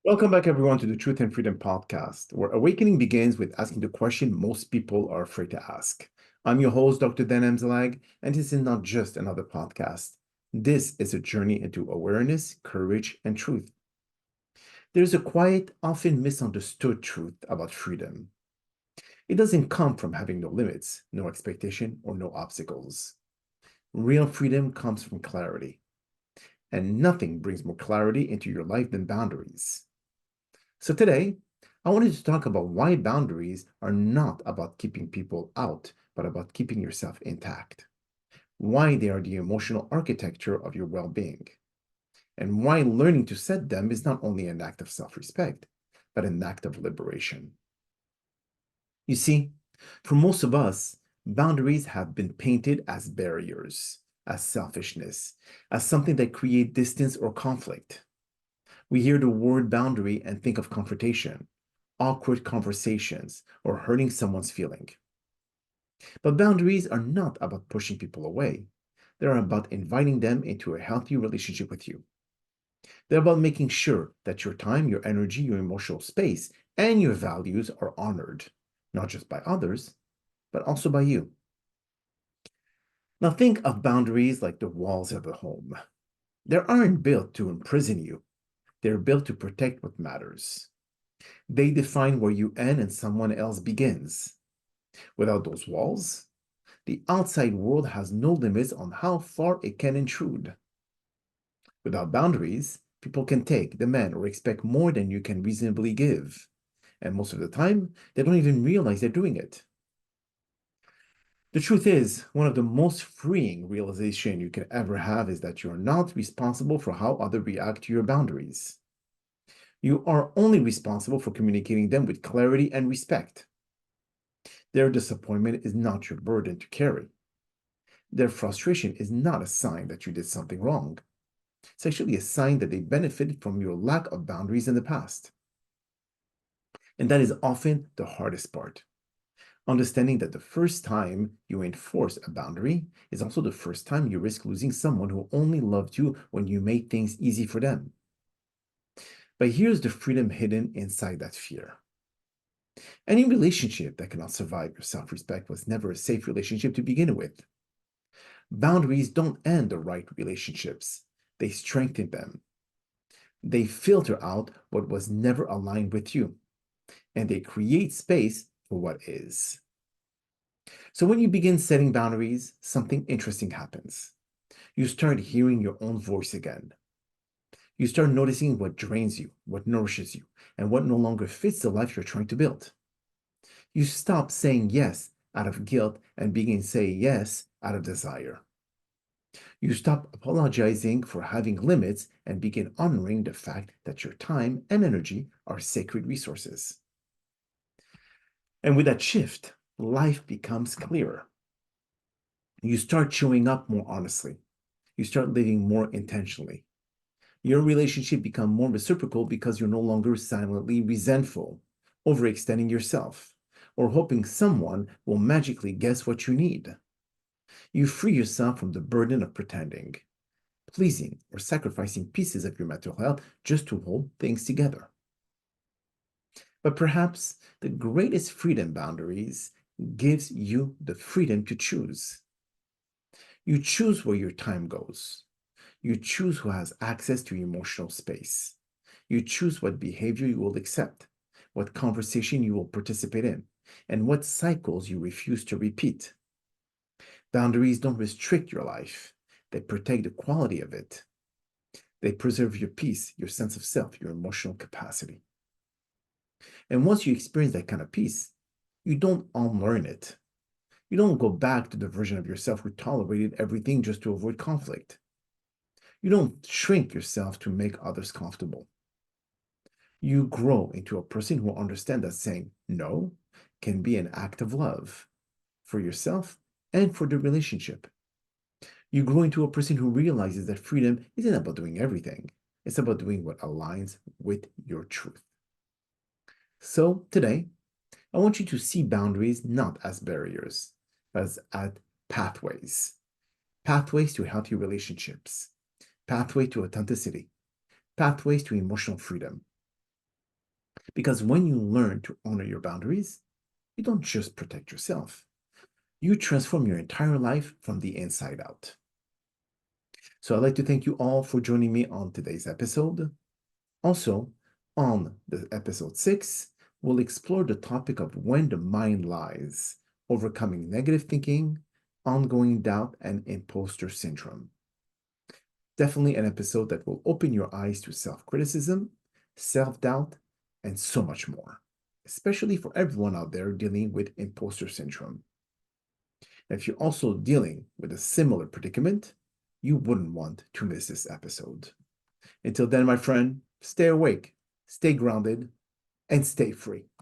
Welcome back, everyone, to the Truth and Freedom podcast, where awakening begins with asking the question most people are afraid to ask. I'm your host, Dr. Dan Amzallag, and this is not just another podcast. This is a journey into awareness, courage, and truth. There's a quiet, often misunderstood truth about freedom. It doesn't come from having no limits, no expectation, or no obstacles. Real freedom comes from clarity, and nothing brings more clarity into your life than boundaries. So today, I wanted to talk about why boundaries are not about keeping people out, but about keeping yourself intact. Why they are the emotional architecture of your well being. And why learning to set them is not only an act of self respect, but an act of liberation. You see, for most of us, boundaries have been painted as barriers, as selfishness, as something that create distance or conflict. We hear the word boundary and think of confrontation, awkward conversations, or hurting someone's feeling. But boundaries are not about pushing people away. They're about inviting them into a healthy relationship with you. They're about making sure that your time, your energy, your emotional space, and your values are honored, not just by others, but also by you. Now think of boundaries like the walls of a home. They aren't built to imprison you. They're built to protect what matters. They define where you end and someone else begins. Without those walls, the outside world has no limits on how far it can intrude. Without boundaries, people can take, demand, or expect more than you can reasonably give. And most of the time, they don't even realize they're doing it. The truth is, one of the most freeing realization you can ever have is that you're not responsible for how others react to your boundaries. You are only responsible for communicating them with clarity and respect. Their disappointment is not your burden to carry. Their frustration is not a sign that you did something wrong. It's actually a sign that they benefited from your lack of boundaries in the past. And that is often the hardest part. Understanding that the first time you enforce a boundary is also the first time you risk losing someone who only loved you when you made things easy for them. But here's the freedom hidden inside that fear. Any relationship that cannot survive your self respect was never a safe relationship to begin with. Boundaries don't end the right relationships, they strengthen them. They filter out what was never aligned with you, and they create space for what is. So when you begin setting boundaries, something interesting happens. You start hearing your own voice again. You start noticing what drains you, what nourishes you, and what no longer fits the life you're trying to build. You stop saying yes out of guilt and begin saying yes out of desire. You stop apologizing for having limits and begin honoring the fact that your time and energy are sacred resources. And with that shift, life becomes clearer. You start showing up more honestly. You start living more intentionally. Your relationship become more reciprocal because you're no longer silently resentful, overextending yourself, or hoping someone will magically guess what you need. You free yourself from the burden of pretending, pleasing, or sacrificing pieces of your mental health just to hold things together. But perhaps the greatest freedom boundaries gives you the freedom to choose. You choose where your time goes. You choose who has access to your emotional space. You choose what behavior you will accept, what conversation you will participate in, and what cycles you refuse to repeat. Boundaries don't restrict your life. They protect the quality of it. They preserve your peace, your sense of self, your emotional capacity. And once you experience that kind of peace, you don't unlearn it. You don't go back to the version of yourself who tolerated everything just to avoid conflict. You don't shrink yourself to make others comfortable. You grow into a person who understands that saying no can be an act of love for yourself and for the relationship. You grow into a person who realizes that freedom isn't about doing everything. It's about doing what aligns with your truth. So today, I want you to see boundaries not as barriers, but as pathways. Pathways to healthy relationships, pathway to authenticity, pathways to emotional freedom. Because when you learn to honor your boundaries, you don't just protect yourself, you transform your entire life from the inside out. So I'd like to thank you all for joining me on today's episode. Also, on the episode 6, we'll explore the topic of when the mind lies, overcoming negative thinking, ongoing doubt, and imposter syndrome. Definitely an episode that will open your eyes to self-criticism, self-doubt, and so much more, especially for everyone out there dealing with imposter syndrome. If you're also dealing with a similar predicament, you wouldn't want to miss this episode. Until then, my friend, stay awake, stay grounded, and stay free.